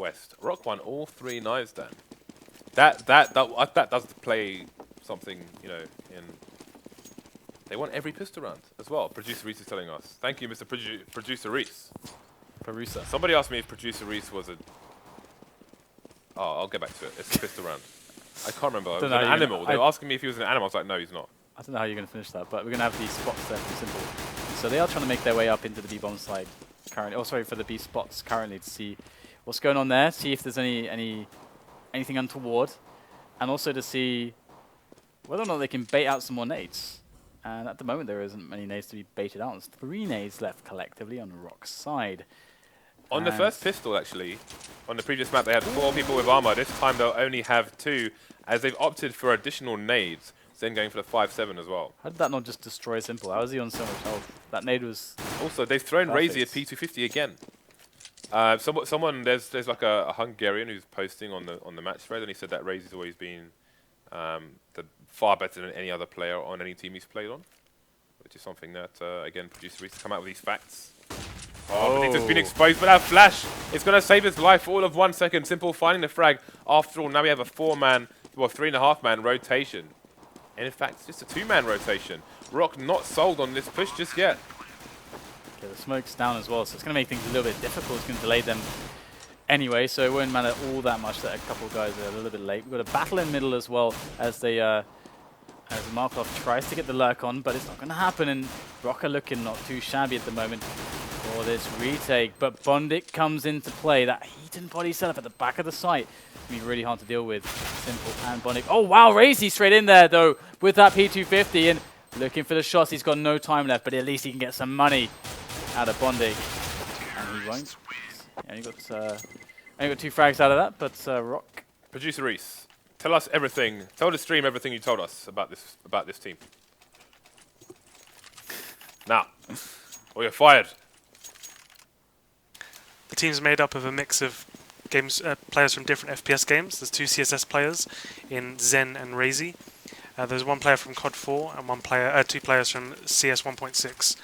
West. Rock won all 3 knives, Dan. That does play something, you know, in... They won every pistol round as well. Producer Reese is telling us. Thank you, Mr. Producer Reese. Producer. Somebody asked me if Producer Reese was a... Oh, I'll get back to it. It's a pistol round. I can't remember. It was an animal. They were asking me if he was an animal. I was like, no, he's not. I don't know how you're going to finish that, but we're going to have these spots there for Simple. So they are trying to make their way up into the B-bomb side currently. Oh, sorry, for the B spots currently to see what's going on there, see if there's anything untoward, and also to see whether or not they can bait out some more nades. And at the moment, there isn't many nades to be baited out. There's 3 nades left collectively on Rock's side. On the first pistol, actually, on the previous map, they had 4 people with armor. This time, they'll only have 2, as they've opted for additional nades, then going for the 5-7 as well. How did that not just destroy Simple? How is he on so much health? That nade was... Also, they've thrown Razy at P250 again. There's like a Hungarian who's posting on the match thread, and he said that Razy's always been far better than any other player on any team he's played on, which is something that, again, Producer Reese to come out with these facts. Oh, but he's just been exposed, but that flash, it's going to save his life for all of 1 second. Simple finding the frag. After all, now we have a 4-man, well, 3.5-man rotation. And in fact, it's just a 2-man rotation. Rock not sold on this push just yet. Okay, the smoke's down as well, so it's going to make things a little bit difficult. It's going to delay them anyway, so it won't matter all that much that a couple of guys are a little bit late. We've got a battle in middle as well as they... as Markov tries to get the lurk on, but it's not going to happen, and Rock are looking not too shabby at the moment for this retake. But Bondik comes into play. That heat and body setup at the back of the site. It's going to be really hard to deal with. Simple and Bondik. Oh, wow, Razy straight in there, though, with that P250, and looking for the shots. He's got no time left, but at least he can get some money out of Bondik. And he won't. Only got 2 frags out of that, but Rock. Producer Reese. Tell us everything. Tell the stream everything you told us about this team. Now, or you're fired. The team's made up of a mix of players from different FPS games. There's 2 CSS players in Zen and Razy. There's 1 player from COD 4 and 2 players from CS 1.6.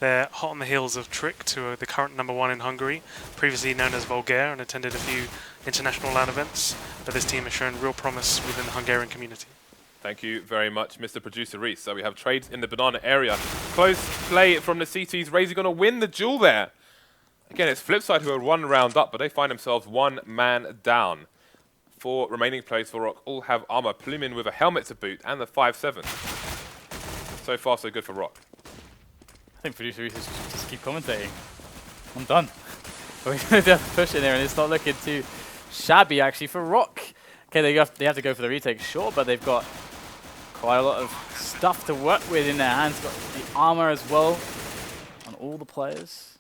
They're hot on the heels of Trick, who are the current #1 in Hungary, previously known as Vulgaire, and attended a few international LAN events. But this team has shown real promise within the Hungarian community. Thank you very much, Mr. Producer Reese. So we have trades in the banana area. Close play from the CTs. Razy going to win the duel there. Again, it's Flipside who are 1 round up, but they find themselves 1 man down. 4 remaining players for Rock all have armor. Plumin with a helmet to boot and the 5-7. So far, so good for Rock. I think Producer Reese should just keep commentating. I'm done. We're going to have to push in there, and it's not looking too shabby, actually, for Rock. Okay, they have to go for the retake, sure, but they've got quite a lot of stuff to work with in their hands. Got the armor as well on all the players.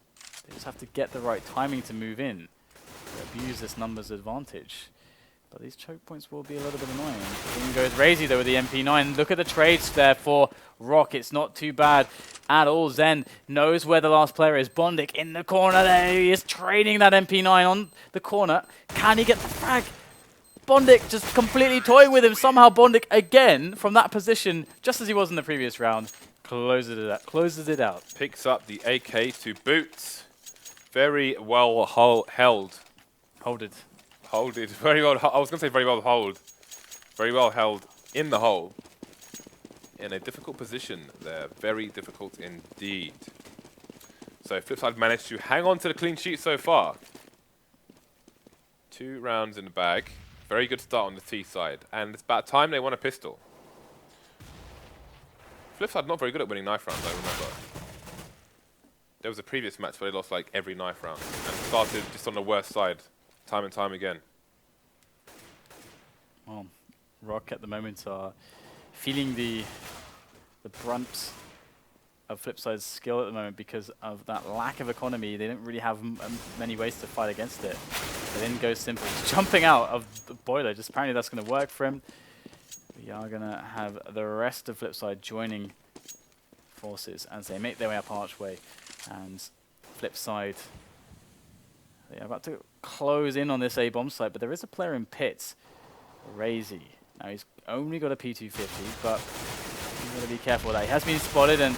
They just have to get the right timing to move in, to abuse this numbers advantage. But these choke points will be a little bit annoying. In goes Razy, though, with the MP9. Look at the trades there for Rock. It's not too bad at all. Zen knows where the last player is. Bondik in the corner there. He is trading that MP9 on the corner. Can he get the frag? Bondik just completely toying with him. Somehow Bondik again from that position, just as he was in the previous round, closes it out. Picks up the AK to boot. Very well held. Hold it. Hold it. Very well. I was going to say very well hold. Very well held in the hole. In a difficult position there. Very difficult indeed. So Flipside managed to hang on to the clean sheet so far. 2 rounds in the bag. Very good start on the T side. And it's about time they won a pistol. Flipside not very good at winning knife rounds, I remember. There was a previous match where they lost like every knife round. And started just on the worst side. Time and time again. Well, Rock at the moment are feeling the brunt of Flipside's skill at the moment because of that lack of economy. They don't really have many ways to fight against it. But then goes Simple, jumping out of the boiler. Just apparently that's going to work for him. We are going to have the rest of Flipside joining forces as they make their way up Archway. And Flipside, they are about to close in on this A-bomb site, but there is a player in pits, Razy. Now he's only got a P250, but he's got to be careful with that. He has been spotted, and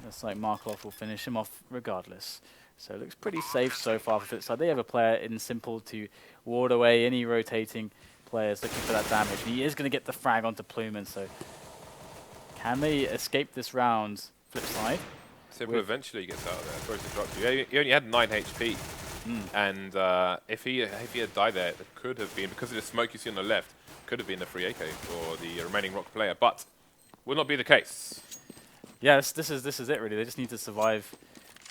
looks like Markov will finish him off regardless. So it looks pretty safe so far for Flipside. They have a player in Simple to ward away any rotating players looking for that damage. And he is going to get the frag onto Plumen, so can they escape this round, Flipside? Simple eventually gets out of there. Sorry to interrupt you. He only had 9 HP. And if he had died there, it could have been, because of the smoke you see on the left, could have been a free AK for the remaining Rock player, but will not be the case. Yeah, this is it really. They just need to survive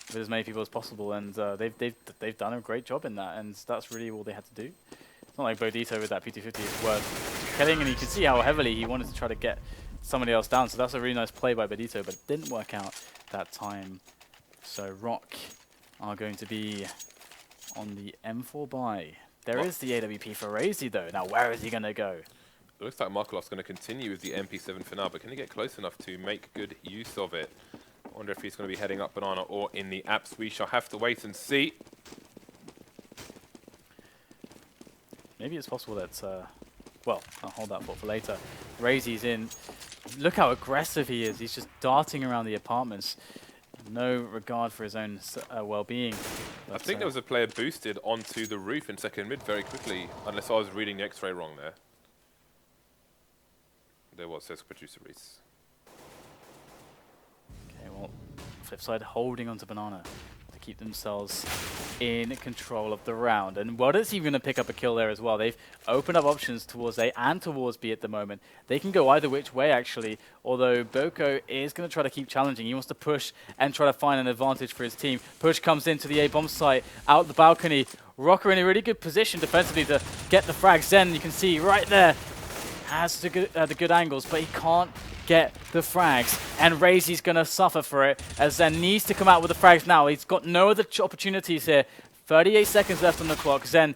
with as many people as possible, and they've done a great job in that, and that's really all they had to do. It's not like Bodito with that P250 is worth killing, and you can see how heavily he wanted to try to get somebody else down, so that's a really nice play by Bodito, but it didn't work out that time. So Rock are going to be on the M4 buy. There is the AWP for Razy though. Now where is he going to go? It looks like Markelov's going to continue with the MP7 for now, but can he get close enough to make good use of it? I wonder if he's going to be heading up Banana or in the apps. We shall have to wait and see. Maybe it's possible that, well, I'll hold that thought for later. Razy's in. Look how aggressive he is. He's just darting around the apartments. No regard for his own well-being. I think there was a player boosted onto the roof in second mid very quickly, unless I was reading the X-ray wrong there. There was, says Producer Reese. Okay, well, Flipside holding onto Banana to keep themselves in control of the round. And Wilders even going to pick up a kill there as well. They've opened up options towards A and towards B at the moment. They can go either which way, actually, although Boko is going to try to keep challenging. He wants to push and try to find an advantage for his team. Push comes into the A bomb site, out the balcony. Rocker in a really good position defensively to get the frag. Zen, you can see right there, has the good angles, but he can't get the frags, and Razy's going to suffer for it, as Zen needs to come out with the frags now. He's got no other opportunities here. 38 seconds left on the clock. Zen,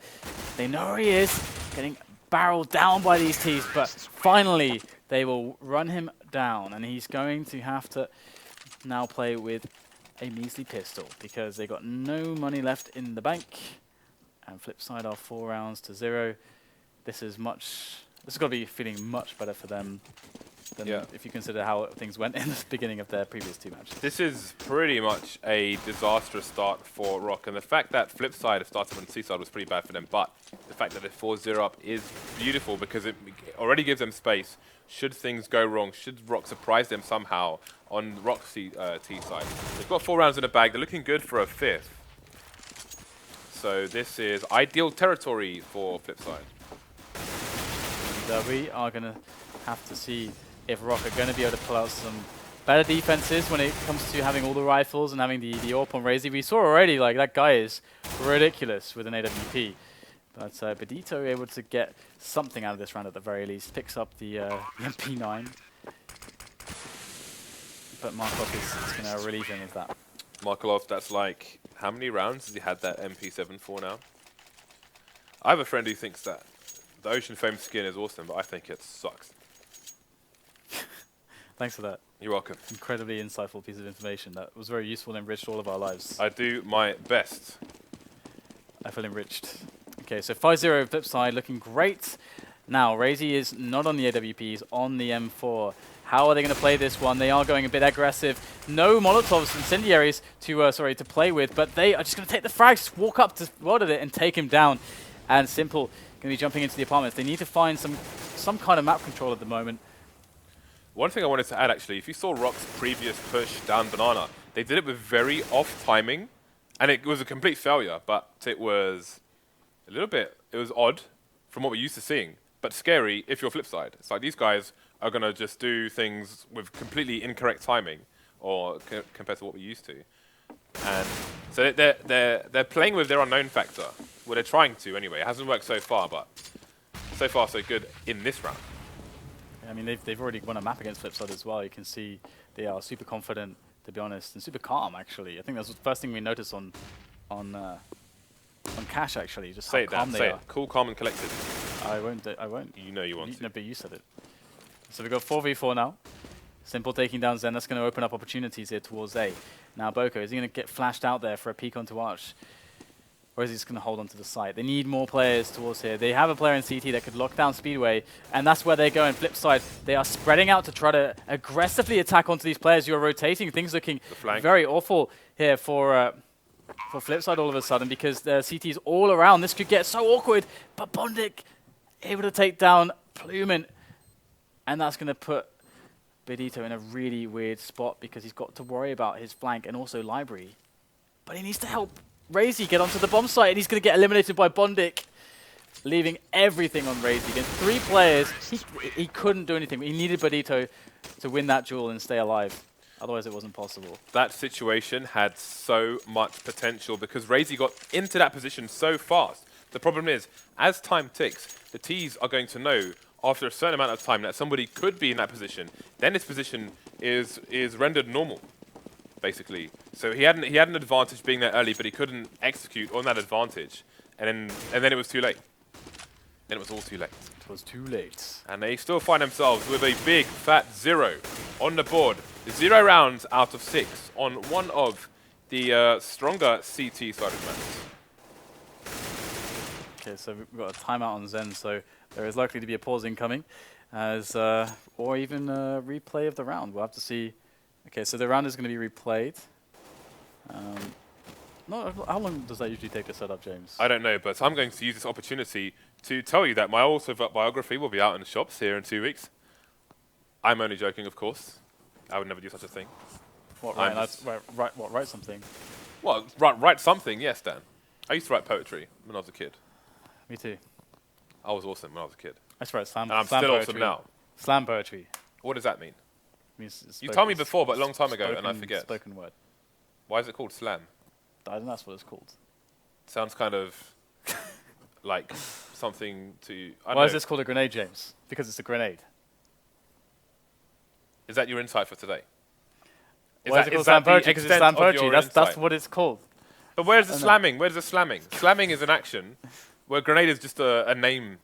they know where he is, getting barreled down by these teams, but finally they will run him down, and he's going to have to now play with a measly pistol, because they got no money left in the bank, and Flipside are 4 rounds to 0. This has got to be feeling much better for them than if you consider how things went in the beginning of their previous 2 matches. This is pretty much a disastrous start for Rock, and the fact that Flipside have started on C-side was pretty bad for them, but the fact that they're 4-0 up is beautiful because it already gives them space. Should things go wrong, should Rock surprise them somehow on Rock's T side. They've got 4 rounds in the bag, they're looking good for a 5th. So this is ideal territory for Flipside. We are going to have to see if Rock are going to be able to pull out some better defenses when it comes to having all the rifles and having the AWP on Razy. We saw already, like, that guy is ridiculous with an AWP. But Bodito able to get something out of this round at the very least. Picks up the MP9. But Markov is going to relieve him of that. Markelov, that's like, how many rounds has he had that MP7 for now? I have a friend who thinks that the Ocean Fame skin is awesome, but I think it sucks. Thanks for that. You're welcome. Incredibly insightful piece of information that was very useful and enriched all of our lives. I do my best. I feel enriched. Okay, so 5-0 Flipside looking great. Now, Razy is not on the AWP, he's on the M4. How are they going to play this one? They are going a bit aggressive. No Molotovs, incendiaries to play with, but they are just going to take the frags, walk up to World it and take him down. And Simple going to be jumping into the apartments. They need to find some kind of map control at the moment. One thing I wanted to add, actually, if you saw Rock's previous push down Banana, they did it with very off timing, and it was a complete failure, but it was a little bit, it was odd from what we're used to seeing, but scary if you're Flipside. It's like these guys are going to just do things with completely incorrect timing, or compared to what we're used to. And so they're playing with their unknown factor. Well, they're trying to anyway. It hasn't worked so far, but so far so good in this round. I mean, they've already won a map against Flipside as well. You can see they are super confident, to be honest, and super calm, actually. I think that's the first thing we noticed on Cash, actually. Just say how it, calm Dan. they Say are. it. Cool, calm, and collected. I won't. You know you want to. No, but you said it. So we've got 4v4 now. Simple taking down Zen. That's going to open up opportunities here towards A. Now Boko, is he going to get flashed out there for a peek onto Arch? Or is he just going to hold on to the site? They need more players towards here. They have a player in CT that could lock down Speedway, and that's where they're going. Flipside, they are spreading out to try to aggressively attack onto these players who are rotating. Things looking very awful here for for Flipside all of a sudden because the CT's all around. This could get so awkward, but Bondic able to take down Plumint, and that's going to put Bedito in a really weird spot because he's got to worry about his flank and also Library. But he needs to help Razy get onto the bomb site, and he's going to get eliminated by Bondic, leaving everything on Razy. Against 3 players, he couldn't do anything. He needed Bedito to win that duel and stay alive. Otherwise, it wasn't possible. That situation had so much potential because Razy got into that position so fast. The problem is, as time ticks, the Ts are going to know after a certain amount of time that somebody could be in that position. Then his position is rendered normal, basically. So he had an advantage being there early, but he couldn't execute on that advantage, and then it was too late. Then it was all too late. It was too late. And they still find themselves with a big fat 0 on the board. 0 rounds out of 6 on one of the stronger CT side of maps. Okay, so we've got a timeout on Zen, so there is likely to be a pause incoming, as or even a replay of the round. We'll have to see. Okay, so the round is going to be replayed. How long does that usually take to set up, James? I don't know, but I'm going to use this opportunity to tell you that my autobiography will be out in the shops here in 2 weeks. I'm only joking, of course. I would never do such a thing. What, write something? Well, write something, yes, Dan. I used to write poetry when I was a kid. Me too. I was awesome when I was a kid. I used to write slam And I'm slam still poetry. awesome now. Slam poetry. What does that mean? Means You told me before, but a long time ago, and I forget. Spoken word. Why is it called slam? I think that's what it's called. Sounds kind of like something to... Why is this called a grenade, James? Because it's a grenade. Is that your insight for today? Why is it called slam poetry? Because it's slam poetry. That's what it's called. But where's the slamming? Where's the slamming? Slamming is an action, where grenade is just a name.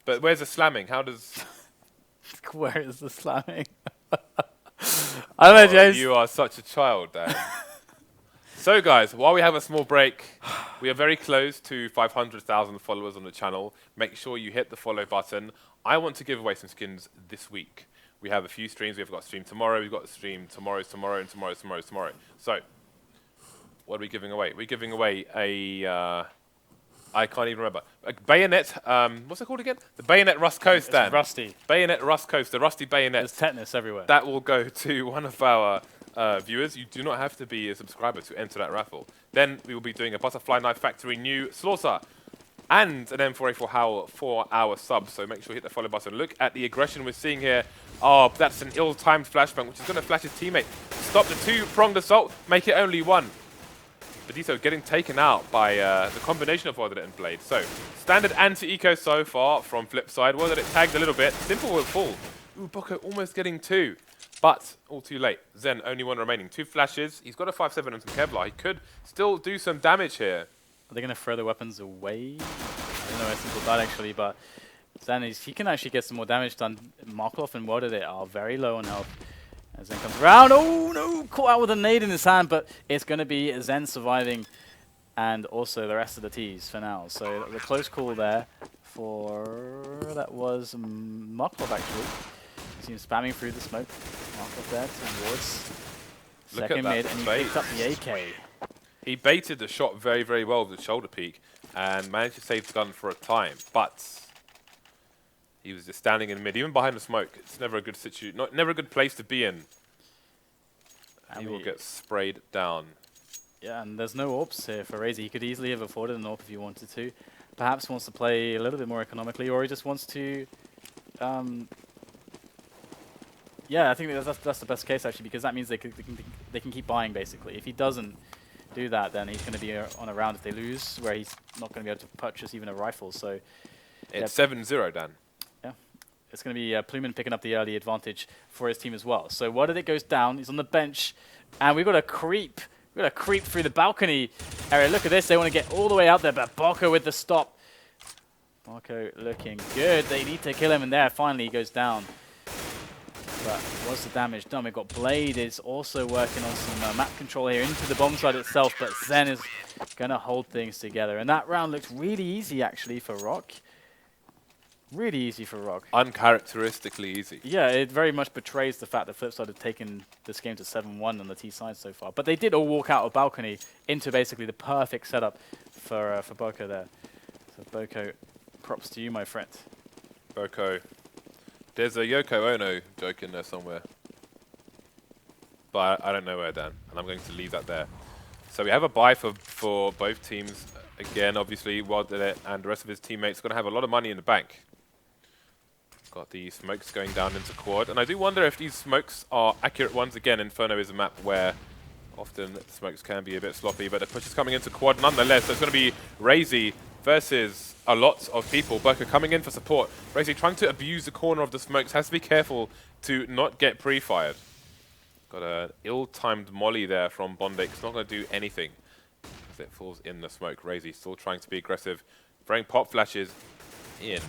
But where's the slamming? How does... Where is the slamming? I don't know, James. You are such a child, Dan. So, guys, while we have a small break, we are very close to 500,000 followers on the channel. Make sure you hit the follow button. I want to give away some skins this week. We have a few streams. We've got a stream tomorrow. We've got a stream tomorrow, and tomorrow. So, what are we giving away? We're giving away a... I can't even remember. A bayonet, what's it called again? The bayonet Rust Coast, Dan. It's rusty. Bayonet Rust Coast, the rusty bayonet. There's tetanus everywhere. That will go to one of our viewers. You do not have to be a subscriber to enter that raffle. Then we will be doing a Butterfly Knife Factory new Slaughter and an M4A4 Howl for our subs. So make sure you hit the follow button. Look at the aggression we're seeing here. Oh, that's an ill-timed flashbang, which is going to flash his teammate. Stop the two-pronged assault. Make it only one. Bedito getting taken out by the combination of Worded and Blade. So, standard anti-eco so far from Flipside. Worded it tagged a little bit. Simple will fall. Ooh, Boko almost getting 2. But, all too late. Zen, only 1 remaining. 2 flashes. He's got a 5-7 and some Kevlar. He could still do some damage here. Are they going to throw the weapons away? I don't know, it's simple that actually, but Zen, he can actually get some more damage done. Markov and Worded it are very low on health. As Zen comes around, oh no, caught out with a nade in his hand, but it's going to be Zen surviving and also the rest of the Ts for now. So the close call there for, that was Markov actually. See him spamming through the smoke. Markov there towards second mid, and he picked up the AK. He baited the shot very, very well with the shoulder peek and managed to save the gun for a time, but he was just standing in mid, even behind the smoke. It's never a good never a good place to be in. And he will get sprayed down. Yeah, and there's no AWPs here for Razy. He could easily have afforded an AWP if he wanted to. Perhaps wants to play a little bit more economically, or he just wants to... yeah, I think that's the best case actually, because that means they can keep buying basically. If he doesn't do that, then he's going to be on a round if they lose, where he's not going to be able to purchase even a rifle. So it's 7-0, Dan. It's going to be Plumint picking up the early advantage for his team as well. So Worded goes down. He's on the bench. And we've got a creep. We've got a creep through the balcony area. Look at this. They want to get all the way out there. But Boko with the stop. Boko looking good. They need to kill him. And there, finally, he goes down. But what's the damage done? We've got Blade is also working on some map control here into the bomb site itself. But Zen is going to hold things together. And that round looks really easy, actually, for Rock. Really easy for Rock. Uncharacteristically easy. Yeah, it very much betrays the fact that Flipside have taken this game to 7-1 on the T side so far. But they did all walk out of balcony into basically the perfect setup for Boko there. So Boko, props to you, my friend. Boko. There's a Yoko Ono joke in there somewhere. But I don't know where, Dan. And I'm going to leave that there. So we have a bye for both teams. Again, obviously, Wilder and the rest of his teammates are going to have a lot of money in the bank. Got the smokes going down into quad. And I do wonder if these smokes are accurate ones. Again, Inferno is a map where often the smokes can be a bit sloppy, but the push is coming into quad nonetheless. So it's going to be Razy versus a lot of people. Boko coming in for support. Razy trying to abuse the corner of the smokes. Has to be careful to not get pre-fired. Got an ill-timed molly there from Bondik. It's not going to do anything as it falls in the smoke. Razy still trying to be aggressive. Throwing pop flashes in.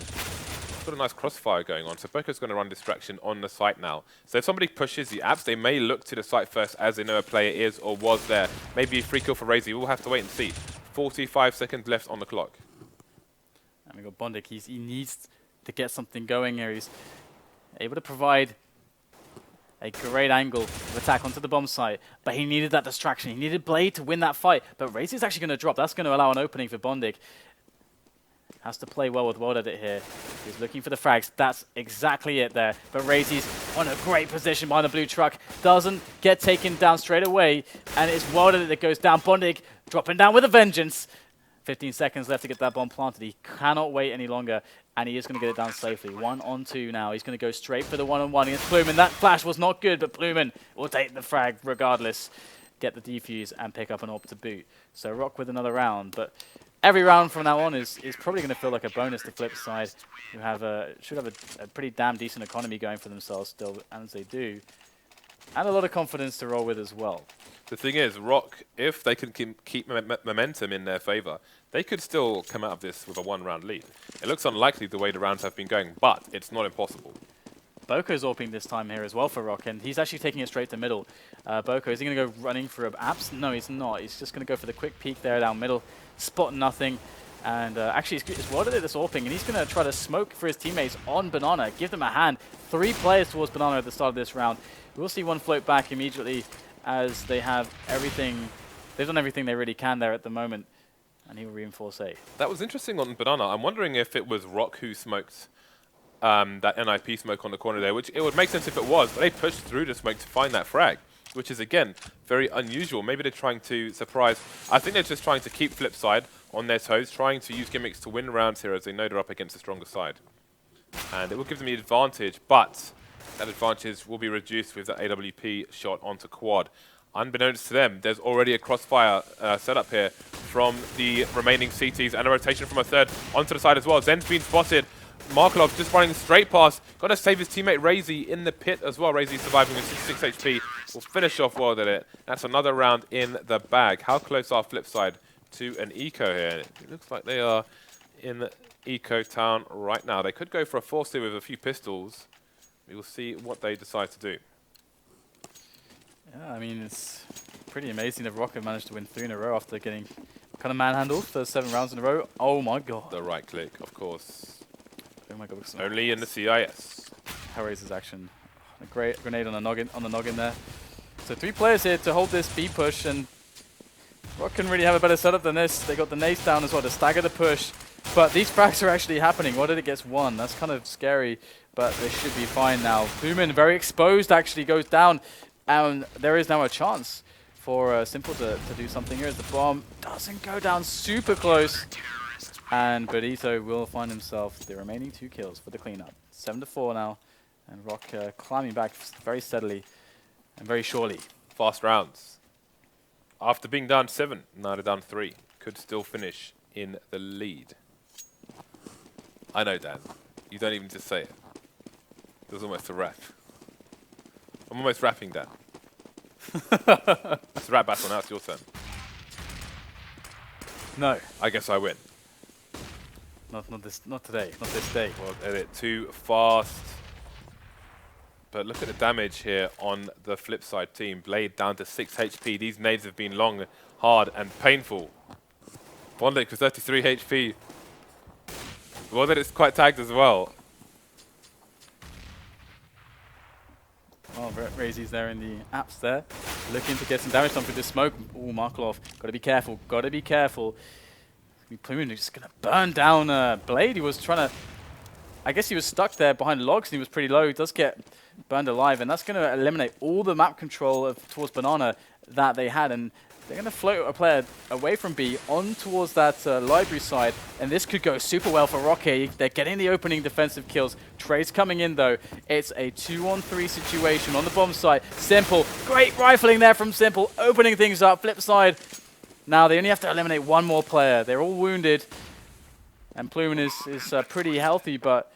Got a nice crossfire going on. So Boko's going to run distraction on the site now. So if somebody pushes the apps, they may look to the site first as they know a player is or was there. Maybe a free kill for Razy. We'll have to wait and see. 45 seconds left on the clock. And we got Bondik. He needs to get something going here. He's able to provide a great angle of attack onto the bomb site, but he needed that distraction. He needed Blade to win that fight, but Razy's actually going to drop. That's going to allow an opening for Bondik. Has to play well with World Edit here. He's looking for the frags. That's exactly it there. But Razy's on a great position behind the blue truck. Doesn't get taken down straight away. And it's World Edit that goes down. Bondik dropping down with a vengeance. 15 seconds left to get that bomb planted. He cannot wait any longer. And he is going to get it down safely. 1-on-2 now. He's going to go straight for the 1-on-1 against Plumen. That flash was not good, but Plumen will take the frag regardless. Get the defuse and pick up an AWP to boot. So Rock with another round. But every round from now on is probably going to feel like a bonus to Flipside, who should have a pretty damn decent economy going for themselves still, as they do. And a lot of confidence to roll with as well. The thing is, Rock, if they can keep momentum in their favor, they could still come out of this with a one-round lead. It looks unlikely the way the rounds have been going, but it's not impossible. Boko's AWPing this time here as well for Rock, and he's actually taking it straight to middle. Boko, is he going to go running for apps? No, he's not. He's just going to go for the quick peek there down middle, spot nothing. And actually, it's World Edit that's AWPing, and he's going to try to smoke for his teammates on Banana, give them a hand. 3 players towards Banana at the start of this round. We'll see one float back immediately as they have everything. They've done everything they really can there at the moment, and he will reinforce A. That was interesting on Banana. I'm wondering if it was Rock who smoked that NIP smoke on the corner there, which it would make sense if it was, but they pushed through the smoke to find that frag, which is, again, very unusual. Maybe they're trying to surprise. I think they're just trying to keep Flipside on their toes, trying to use gimmicks to win rounds here as they know they're up against the stronger side. And it will give them the advantage, but that advantage will be reduced with that AWP shot onto quad. Unbeknownst to them, there's already a crossfire setup here from the remaining CTs and a rotation from a third onto the side as well. Zen's been spotted. Markelov just running straight past. Got to save his teammate Razy in the pit as well. Razy surviving with 66 HP. Will finish off World Edit. That's another round in the bag. How close are Flipside to an eco here? It looks like they are in eco town right now. They could go for a 4-2 with a few pistols. We will see what they decide to do. Yeah, I mean, it's pretty amazing that Rocket managed to win 3 in a row after getting kind of manhandled for 7 rounds in a row. Oh my god. The right click, of course. Oh my god. Only in the CIS. Hellraiser's action. A great grenade on the noggin there. So 3 players here to hold this B push, and Rock can really have a better setup than this. They got the nades down as well to stagger the push. But these frags are actually happening. What did it gets 1? That's kind of scary, but they should be fine now. Boomin, very exposed, actually goes down. And there is now a chance for Simple to do something here as the bomb doesn't go down super close. And Benito will find himself the remaining 2 kills for the cleanup. 7-4 now, and Rock climbing back very steadily and very surely. Fast rounds. After being down 7, now they're down 3. Could still finish in the lead. I know, Dan. You don't even just say it. It was almost a rap. I'm almost rapping, Dan. It's a rap battle now. It's your turn. No. I guess I win. Not today. Not this day. Well, Edit too fast. But look at the damage here on the Flipside team. Blade down to 6 HP. These nades have been long, hard, and painful. Bondik with 33 HP. Well, then it's quite tagged as well. Oh, Razy's there in the apps there, looking to get some damage done through the smoke. Ooh, Markelov, gotta be careful, gotta be careful. Plumen is just gonna burn down Blade. He was trying to, I guess he was stuck there behind logs and he was pretty low. He does get burned alive, and that's gonna eliminate all the map control towards Banana that they had, and they're gonna float a player away from B on towards that library side, and this could go super well for Rock here. They're getting the opening defensive kills. Trey's coming in though. It's a 2-on-3 situation on the bomb site. Simple, great rifling there from Simple, opening things up. Flip side, now they only have to eliminate one more player. They're all wounded, and Plumen is pretty healthy, but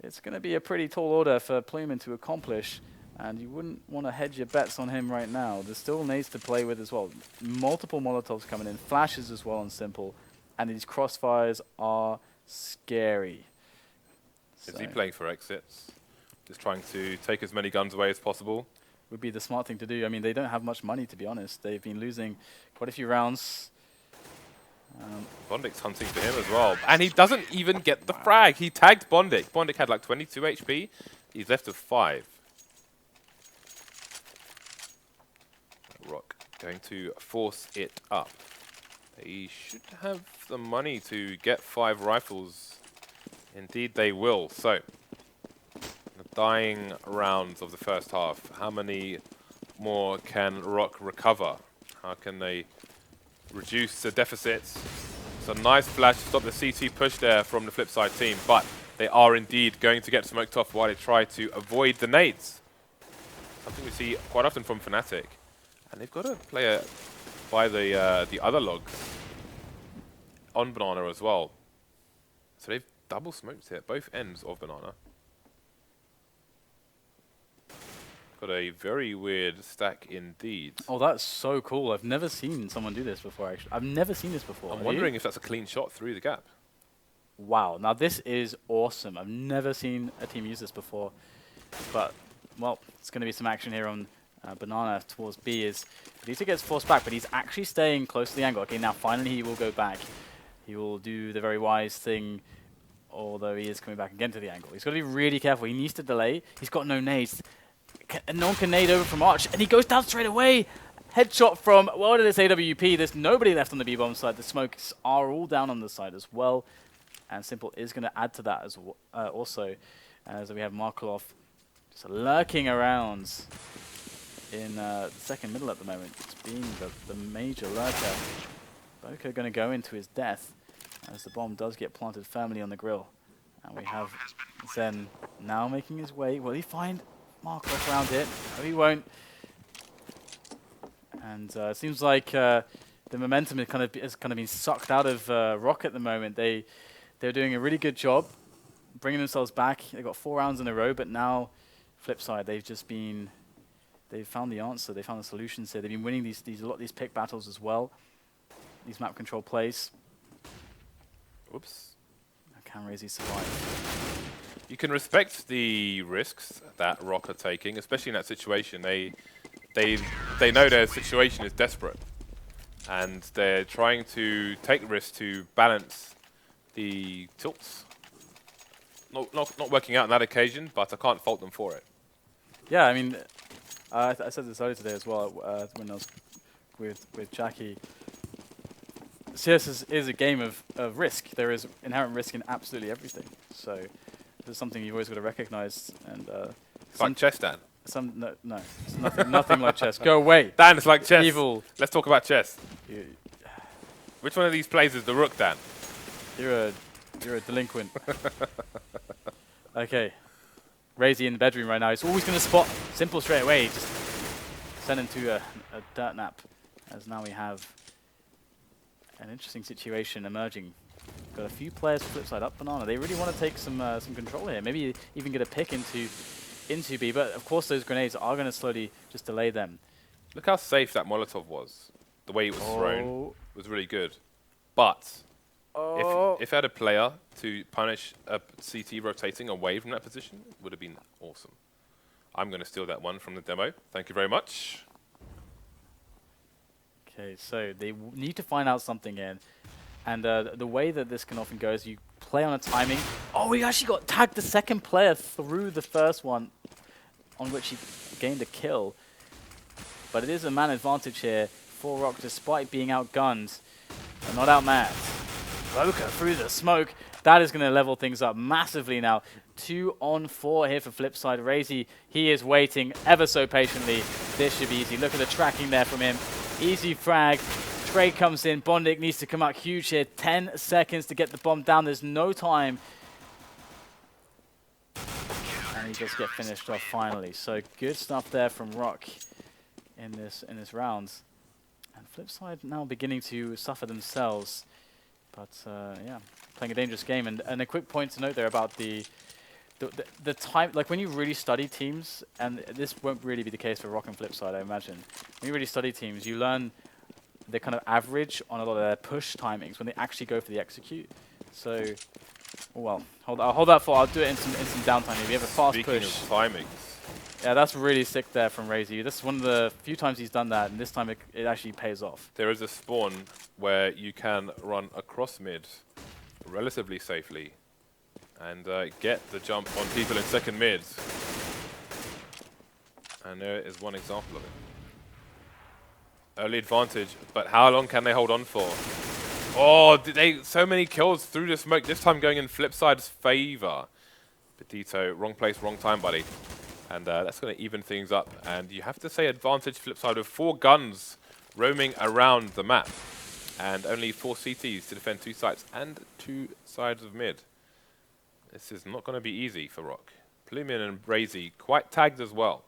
it's gonna be a pretty tall order for Plumen to accomplish. And you wouldn't want to hedge your bets on him right now. There's still nades to play with as well. Multiple Molotovs coming in, flashes as well on Simple. And these crossfires are scary. Is he playing for exits? Just trying to take as many guns away as possible? Would be the smart thing to do. I mean, they don't have much money, to be honest. They've been losing quite a few rounds. Bondik's hunting for him as well. And he doesn't even get the frag. He tagged Bondik. Bondik had like 22 HP. He's left with 5. Rock going to force it up. They should have the money to get 5 rifles. Indeed they will. So, the dying rounds of the first half. How many more can Rock recover? How can they reduce the deficits? It's a nice flash to stop the CT push there from the Flipside team, but they are indeed going to get smoked off while they try to avoid the nades. Something we see quite often from Fnatic. And they've got a player by the other logs on Banana as well. So they've double smoked it, both ends of Banana. Got a very weird stack indeed. Oh, that's so cool. I've never seen someone do this before, actually. I've never seen this before. I'm wondering if that's a clean shot through the gap. Wow, now this is awesome. I've never seen a team use this before. But, well, it's going to be some action here on Banana towards B. As Lisa gets forced back, but he's actually staying close to the angle. Okay, now finally he will go back. He will do the very wise thing, although he is coming back again to the angle. He's got to be really careful. He needs to delay. He's got no nades. No one can nade over from Arch, and he goes down straight away. Headshot from, well, did this AWP? There's nobody left on the B-bomb side. The smokes are all down on the side as well. And Simple is going to add to that as also, as we have Markelov just lurking around in the second middle at the moment. It's being the major lurker. Boko going to go into his death as the bomb does get planted firmly on the grill. And we have Zen now making his way. Will he find Markelov around it? No, he won't. And it seems like the momentum is kind of been sucked out of Rock at the moment. They're doing a really good job bringing themselves back. They got 4 rounds in a row, but now Flipside, they've found the answer. They found the solutions here. They've been winning a lot of these pick battles as well. These map control plays. Whoops. Can Razy survive? You can respect the risks that Rock are taking, especially in that situation. They know their situation is desperate, and they're trying to take risks to balance the tilts. Not working out on that occasion, but I can't fault them for it. Yeah, I mean, I said this earlier today as well when I was with Jackie. CS is a game of risk. There is inherent risk in absolutely everything. So this is something you've always got to recognize. And it's like chess, Dan. No, it's nothing like chess. Go away. Dan, it's like chess. Evil. Let's talk about chess. Which one of these plays is the rook, Dan? You're a delinquent. Okay. Razy in the bedroom right now. He's always going to spot Simple straight away. Just send him to a dirt nap. As now we have an interesting situation emerging. Got a few players for Flipside up Banana. They really want to take some control here. Maybe even get a pick into B. But of course those grenades are going to slowly just delay them. Look how safe that Molotov was. The way it was thrown was really good. But if I had a player to punish a CT rotating away from that position, it would have been awesome. I'm going to steal that one from the demo. Thank you very much. Okay, so they need to find out something in. And the way that this can often go is you play on a timing. Oh, he actually got tagged the second player through the first one, on which he gained a kill. But it is a man advantage here for Rock, despite being outgunned. But not outmatched. Boca through the smoke. That is going to level things up massively now. 2 on 4 here for Flipside. Razy, he is waiting ever so patiently. This should be easy. Look at the tracking there from him. Easy frag. Trey comes in. Bondik needs to come out huge here. 10 seconds to get the bomb down. There's no time. And he does get finished off finally. So good stuff there from Rock in this round. And Flipside now beginning to suffer themselves. But yeah, playing a dangerous game. And a quick point to note there about the time, like when you really study teams, and this won't really be the case for Rock and Flipside, I imagine. When you really study teams, you learn the kind of average on a lot of their push timings when they actually go for the execute. So, well, I'll hold that for. I'll do it in some downtime. If you have a fast Speaking push. of timings, Yeah, that's really sick there from Razy. This is one of the few times he's done that, and this time it actually pays off. there is a spawn where you can run across mid relatively safely and get the jump on people in second mid. And there is one example of it. Early advantage, but how long can they hold on for? Oh, so many kills through the smoke, this time going in Flipside's favor. Petito, wrong place, wrong time, buddy. And that's going to even things up. And you have to say advantage Flipside with 4 guns roaming around the map. And only 4 CTs to defend 2 sites and 2 sides of mid. This is not going to be easy for Rock. Plumian and Brazy quite tagged as well.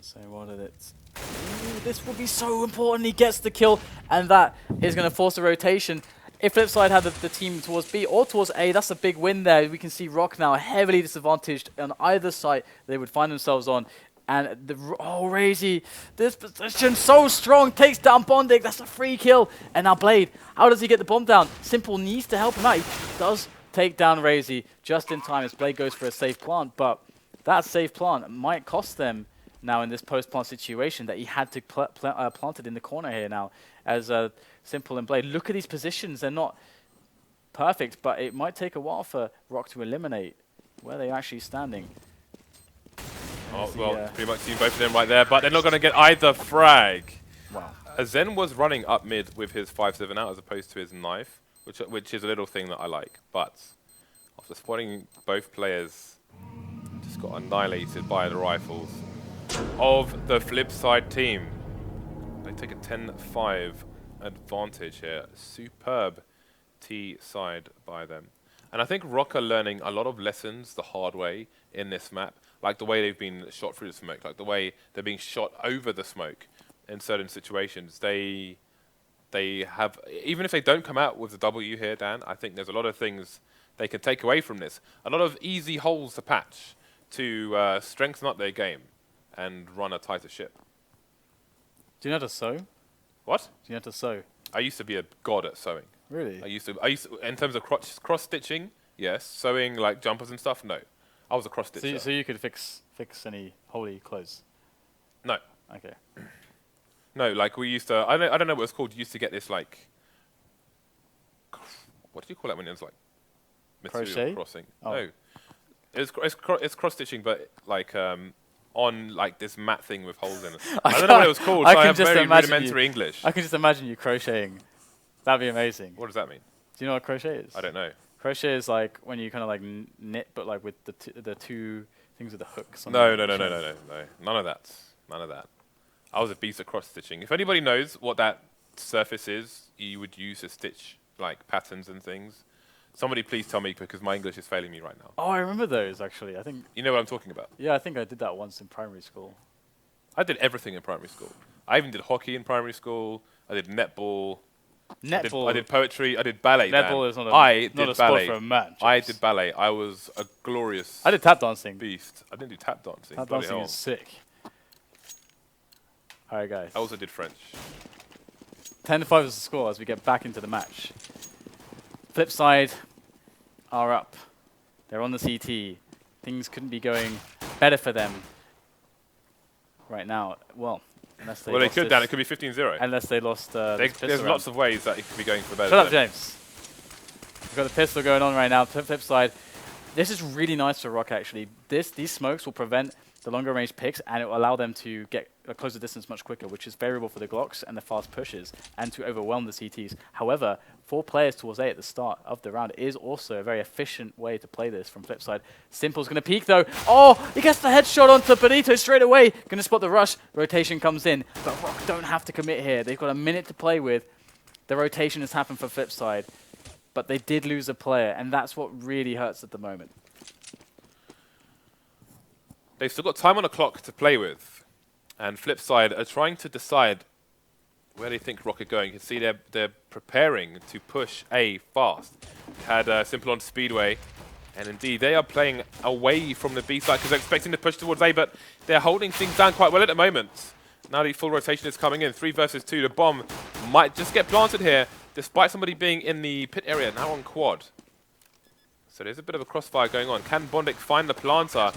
So what did it? Ooh, this will be so important. He gets the kill, and that is going to force a rotation. If Flipside had the team towards B or towards A, that's a big win there. We can see Rock now heavily disadvantaged on either side they would find themselves on. And Razy, this position so strong, takes down Bondik. That's a free kill. And now Blade, how does he get the bomb down? Simple needs to help him out. He does take down Razy just in time as Blade goes for a safe plant. But that safe plant might cost them now in this post-plant situation that he had to plant it in the corner here now as Simple and Blade. Look at these positions. They're not perfect, but it might take a while for Rock to eliminate where they're actually standing. Oh, well, pretty much seen both of them right there, but they're not going to get either frag. Wow. Zen was running up mid with his 5-7 out as opposed to his knife, which is a little thing that I like. But after spotting both players, just got annihilated by the rifles of the Flipside team. They take a 10-5 advantage here. Superb T side by them. And I think Rock are learning a lot of lessons the hard way in this map. Like the way they've been shot through the smoke, like the way they're being shot over the smoke in certain situations. They have, even if they don't come out with the W here, Dan, I think there's a lot of things they can take away from this. A lot of easy holes to patch to strengthen up their game and run a tighter ship. Do you know how to sew? What? Do you know how to sew? I used to be a god at sewing. Really? I used to, in terms of cross stitching, yes. Sewing like jumpers and stuff, no. I was a cross stitcher. So you could fix any holy clothes? No. Okay. No, like we used to, I don't know what it's called. You used to get this like, what do you call that when it's like material Crochet? crossing? Oh. No. It's cross stitching, but like on like this mat thing with holes in it. I don't know what it was called. So I have very rudimentary English. I can just imagine you crocheting. That'd be amazing. What does that mean? Do you know what crochet is? I don't know. Crochet is like when you kind of like knit, but like with the two things with the hooks. On No. the None of that. None of that. I was a beast at cross stitching. If anybody knows what that surface is, you would use to stitch like patterns and things. Somebody please tell me because my English is failing me right now. Oh, I remember those actually. I think. You know what I'm talking about? Yeah, I think I did that once in primary school. I did everything in primary school. I even did hockey in primary school. I did netball. Netball. I did poetry. I did ballet. Netball is not a did sport ballet. for a man. I did ballet. I was a glorious I did tap dancing. beast. I didn't do tap dancing. Tap Bloody dancing hell. is sick. All right, guys. I also did French. 10-5 is the score as we get back into the match. Flipside are up. They're on the CT. Things couldn't be going better for them right now. Well, unless they Well, they lost could, this, Dan. It could be 15-0. unless they lost this There's round. lots of ways that it could be going for better. Shut up, James. got a pistol going on right now. Flip side. This is really nice for Rock, actually. These smokes will prevent the longer range picks, and it will allow them to get a closer distance much quicker, which is favorable for the Glocks and the fast pushes, and to overwhelm the CTs. However, 4 players towards A at the start of the round is also a very efficient way to play this from flip side. Simple's going to peek, though. Oh, he gets the headshot onto Benito straight away. Going to spot the rush. Rotation comes in, but Rock don't have to commit here. They've got a minute to play with. The rotation has happened for flip side, but they did lose a player, and that's what really hurts at the moment. They've still got time on the clock to play with, and Flipside are trying to decide where they think Rock are going. You can see they're preparing to push A fast. Had Simple on Speedway, and indeed they are playing away from the B side because they're expecting to push towards A, but they're holding things down quite well at the moment. Now the full rotation is coming in, 3 versus 2. The bomb might just get planted here, despite somebody being in the pit area, now on quad. So there's a bit of a crossfire going on. Can Bondic find the planter?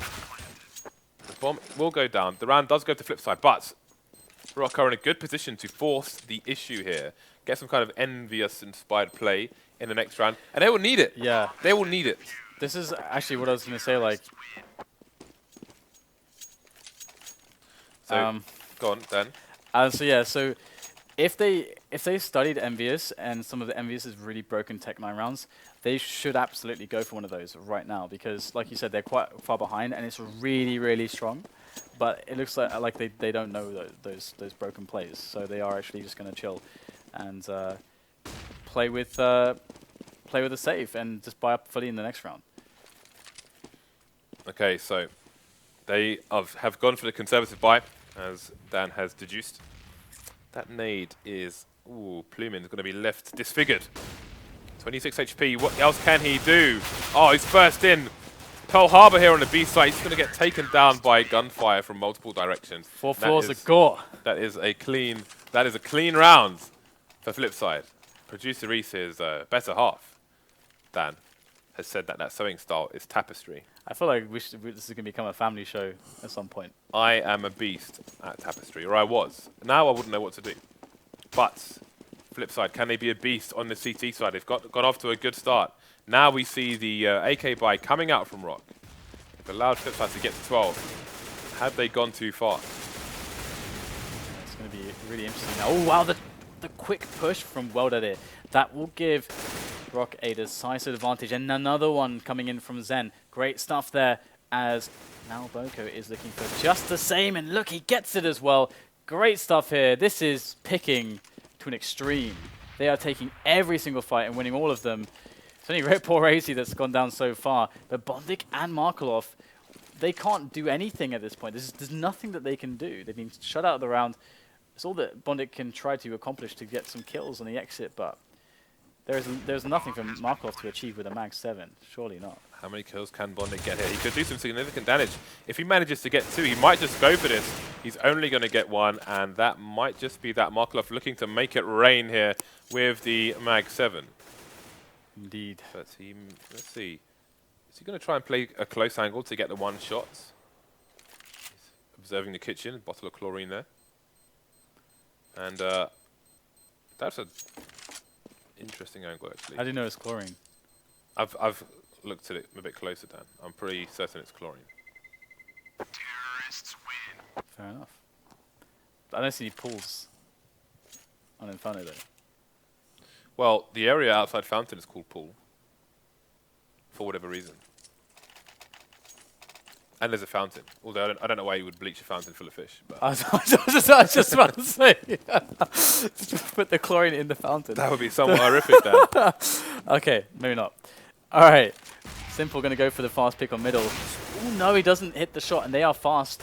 The bomb will go down. The round does go to Flipside, but Rock are in a good position to force the issue here. Get some kind of envious-inspired play in the next round, and they will need it. Yeah. They will need it. This is actually what I was going to say, like... So, go on, Dan. So yeah, so if they studied Envious and some of the Envious's really broken Tech 9 rounds, they should absolutely go for one of those right now because, like you said, they're quite far behind and it's really, really strong. But it looks like they don't know those broken plays, so they are actually just going to chill and play with the save and just buy up fully in the next round. Okay, so they have gone for the conservative buy, as Dan has deduced. That nade is... Ooh, Plumin's going to be left disfigured. 26 HP, what else can he do? Oh, he's first in. Pearl Harbor here on the B side. He's going to get taken down by gunfire from multiple directions. 4 floors of gore. That is a clean round for Flipside. Producer Reese's better half, Dan, has said that sewing style is tapestry. I feel like this is going to become a family show at some point. I am a beast at tapestry, or I was. Now I wouldn't know what to do. But Flipside, can they be a beast on the CT side? They've got off to a good start. Now we see the AK buy coming out from Rock. They've allowed Flipside to get to 12. Have they gone too far? It's going to be really interesting now. Oh wow, the quick push from Welder. That will give Rock a decisive advantage. And another one coming in from Zen. Great stuff there as now Boko is looking for just the same. And look, he gets it as well. Great stuff here. This is picking to an extreme. They are taking every single fight and winning all of them. It's only poor Razy that's gone down so far. But Bondic and Markelov, they can't do anything at this point. There's nothing that they can do. They've been shut out of the round. It's all that Bondic can try to accomplish to get some kills on the exit, but there's nothing for Markelov to achieve with a Mag 7. Surely not. How many kills can Bondic get here? He could do some significant damage. If he manages to get 2, he might just go for this. He's only going to get 1, and that might just be that Markelov looking to make it rain here with the Mag 7. Indeed. But let's see. Is he going to try and play a close angle to get the 1 shot? He's observing the kitchen, bottle of chlorine there. And that's an interesting angle, actually. How do you know it's chlorine? I've looked at it a bit closer, Dan. I'm pretty certain it's chlorine. Terrorists win. Fair enough. I don't see any pools on Inferno, though. Well, the area outside Fountain is called Pool. For whatever reason. And there's a fountain. Although I don't know why you would bleach a fountain full of fish. But I was just about to say. Put the chlorine in the fountain. that would be somewhat horrific, Dan. Okay, maybe not. All right. Simple going to go for the fast pick on middle. Oh, no, he doesn't hit the shot, and they are fast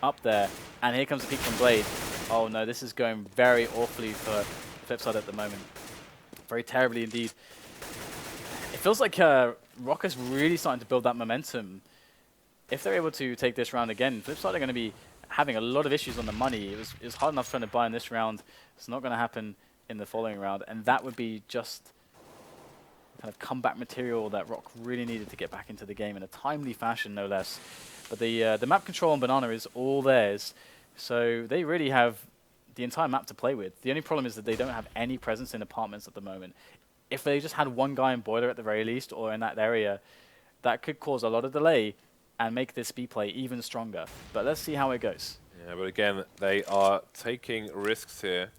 up there. And here comes the peek from Blade. Oh, no, this is going very awfully for Flipside at the moment. Very terribly indeed. It feels like Rock is really starting to build that momentum. If they're able to take this round again, Flipside are going to be having a lot of issues on the money. It was hard enough trying to buy in this round. It's not going to happen in the following round. And that would be just kind of comeback material that Rock really needed to get back into the game in a timely fashion, no less. But the map control on Banana is all theirs. So they really have the entire map to play with. The only problem is that they don't have any presence in apartments at the moment. if they just had one guy in boiler at the very least, or in that area, that could cause a lot of delay and make this B play even stronger. But let's see how it goes. Yeah, but again, they are taking risks here.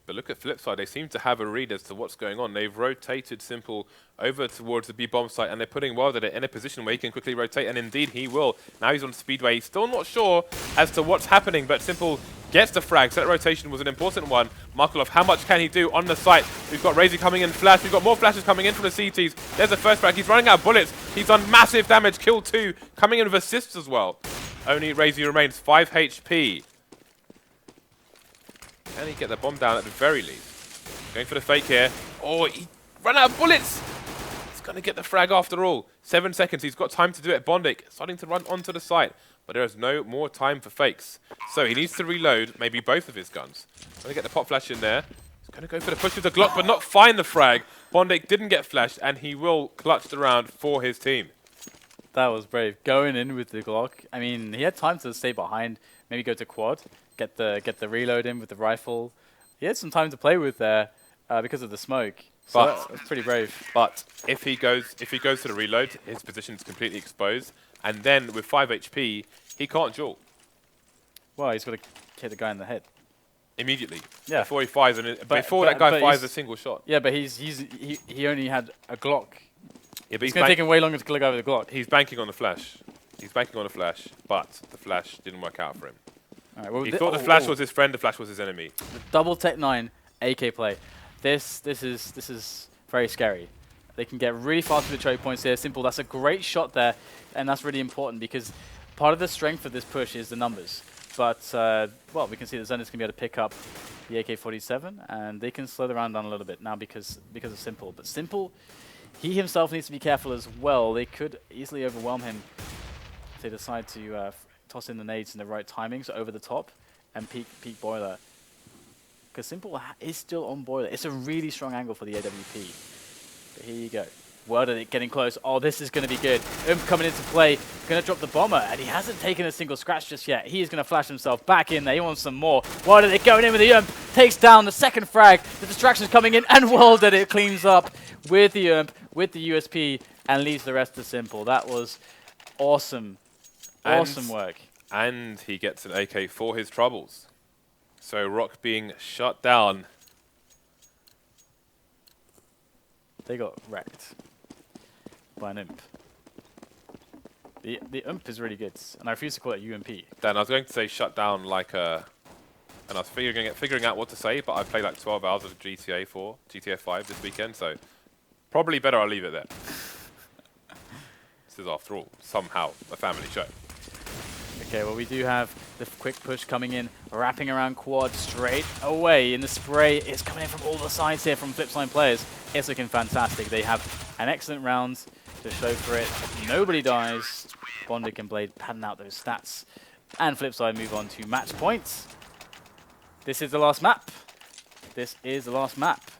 But look at Flipside, they seem to have a read as to what's going on. They've rotated Simple over towards the B-bomb site, and they're putting Wild at it in a position where he can quickly rotate, and indeed he will. Now he's on Speedway. He's still not sure as to what's happening, but Simple gets the frag, so that rotation was an important one. Markelov, how much can he do on the site? We've got Razy coming in flash. We've got more flashes coming in from the CTs. There's the first frag. He's running out of bullets. He's done massive damage. Kill 2, coming in with assists as well. Only Razy remains 5 HP. Can he get the bomb down at the very least? Going for the fake here. Oh, he ran out of bullets! He's going to get the frag after all. 7 seconds. He's got time to do it. Bondik starting to run onto the site. But there is no more time for fakes. So he needs to reload maybe both of his guns. Going to get the pop flash in there. He's going to go for the push with the Glock, but not find the frag. Bondik didn't get flashed, and he will clutch the round for his team. That was brave. Going in with the Glock. I mean, he had time to stay behind, maybe go to quad, get the reload in with the rifle. He had some time to play with there because of the smoke. So that's pretty brave. But if he goes to the reload, his position's completely exposed. And then with 5 HP, he can't duel. Well, he's got to hit the guy in the head. Immediately. Yeah. Before he fires, before that guy fires a single shot. Yeah, but he only had a Glock. Yeah, but It's going to take him way longer to kill a guy with a Glock. He's banking on the flash. He's banking on the flash, but the flash didn't work out for him. All right, well, He thought the flash was his friend, the flash was his enemy. The double Tech 9 AK play. This is very scary. They can get really fast to the choke points here. Simple, that's a great shot there, and that's really important because part of the strength of this push is the numbers. But, well, we can see that Zen is going to be able to pick up the AK-47, and they can slow the round down a little bit now because of Simple. But Simple, he himself needs to be careful as well. They could easily overwhelm him if they decide to toss in the nades in the right timings over the top and peek boiler. Because Simple is still on boiler. It's a really strong angle for the AWP. But here you go. Word at it, getting close. Oh, this is going to be good. Coming into play, going to drop the bomber, and he hasn't taken a single scratch just yet. He is going to flash himself back in there. He wants some more. Word at it, going in with the takes down the second frag. The distraction's coming in, and Word at it cleans up with the with the USP, and leaves the rest to Simple. That was awesome. Awesome work. And he gets an AK for his troubles. So Rock being shut down. They got wrecked by an imp. The imp is really good, and I refuse to call it UMP. Dan, I was going to say shut down like a... And I was figuring out what to say, but I played like 12 hours of GTA 5 this weekend, so probably better I'll leave it there. This is, after all, somehow a family show. Okay, well, we do have the quick push coming in, wrapping around quad straight away. In the spray, it's coming in from all the sides here from Flipside players. It's looking fantastic. They have an excellent round to show for it. Nobody dies. Bondik and Blade padding out those stats. And Flipside move on to match points. This is the last map. This is the last map.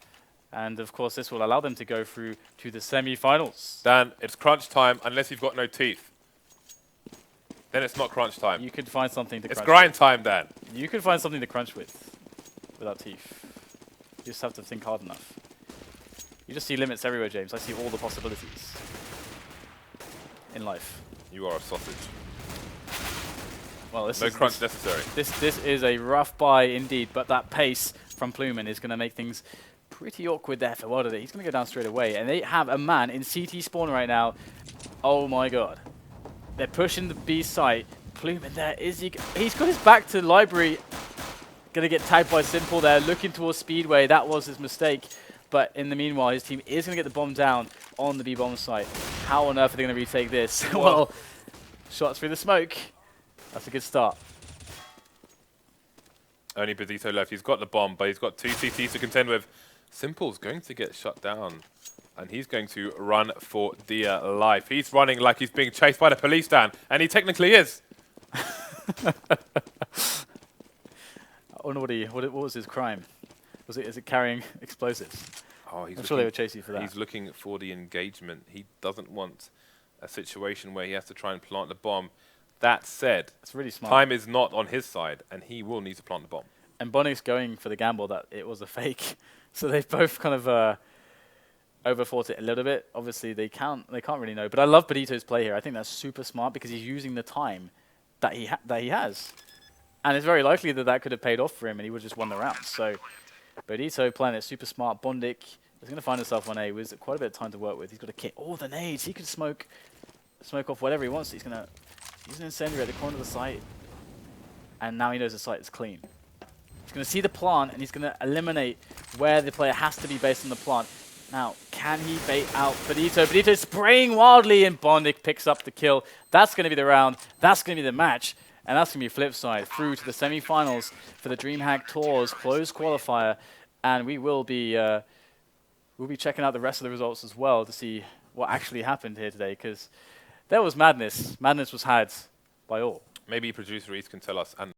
And, of course, this will allow them to go through to the semi-finals. Dan, it's crunch time unless you've got no teeth. Then it's not crunch time. You could find something to crunch with. It's grind time, Dan. You could find something to crunch without teeth. You just have to think hard enough. You just see limits everywhere, James. I see all the possibilities in life. You are a sausage. Well, no crunch necessary. This is a rough buy indeed, but that pace from Plumen is going to make things pretty awkward there for Wild. He's going to go down straight away, and they have a man in CT spawn right now. Oh my god. They're pushing the B site. Plumen there. He's got his back to library. Going to get tagged by Simple there. Looking towards Speedway. That was his mistake. But in the meanwhile, his team is going to get the bomb down on the B bomb site. How on earth are they going to retake this? Well, shots through the smoke. That's a good start. Only Bezito left. He's got the bomb, but he's got 2 CTs to contend with. Simple's going to get shut down. And he's going to run for dear life. He's running like he's being chased by the police, Dan. And he technically is. I wonder what was his crime? Is it carrying explosives? Oh, I'm sure they would chase you for that. He's looking for the engagement. He doesn't want a situation where he has to try and plant the bomb. That said, it's really smart. Time is not on his side, and he will need to plant the bomb. And Bonnik's going for the gamble that it was a fake. So they've both kind of overthought it a little bit. Obviously, they can't really know. But I love Benito's play here. I think that's super smart because he's using the time that he has, and it's very likely that that could have paid off for him, and he would have just won the round. So, Benito playing it super smart. Bondik is going to find himself on A with quite a bit of time to work with. He's got to kit all the nades. He can smoke off whatever he wants. He's going to use an incendiary at the corner of the site, and now he knows the site is clean. He's going to see the plant, and he's going to eliminate where the player has to be based on the plant. Now, can he bait out Benito? Benito spraying wildly, and Bondik picks up the kill. That's going to be the round. That's going to be the match. And that's going to be Flipside through to the semi-finals for the DreamHack Tours closed qualifier. And we will be we'll be checking out the rest of the results as well to see what actually happened here today, because there was madness. Madness was had by all. Maybe producer Reese can tell us. And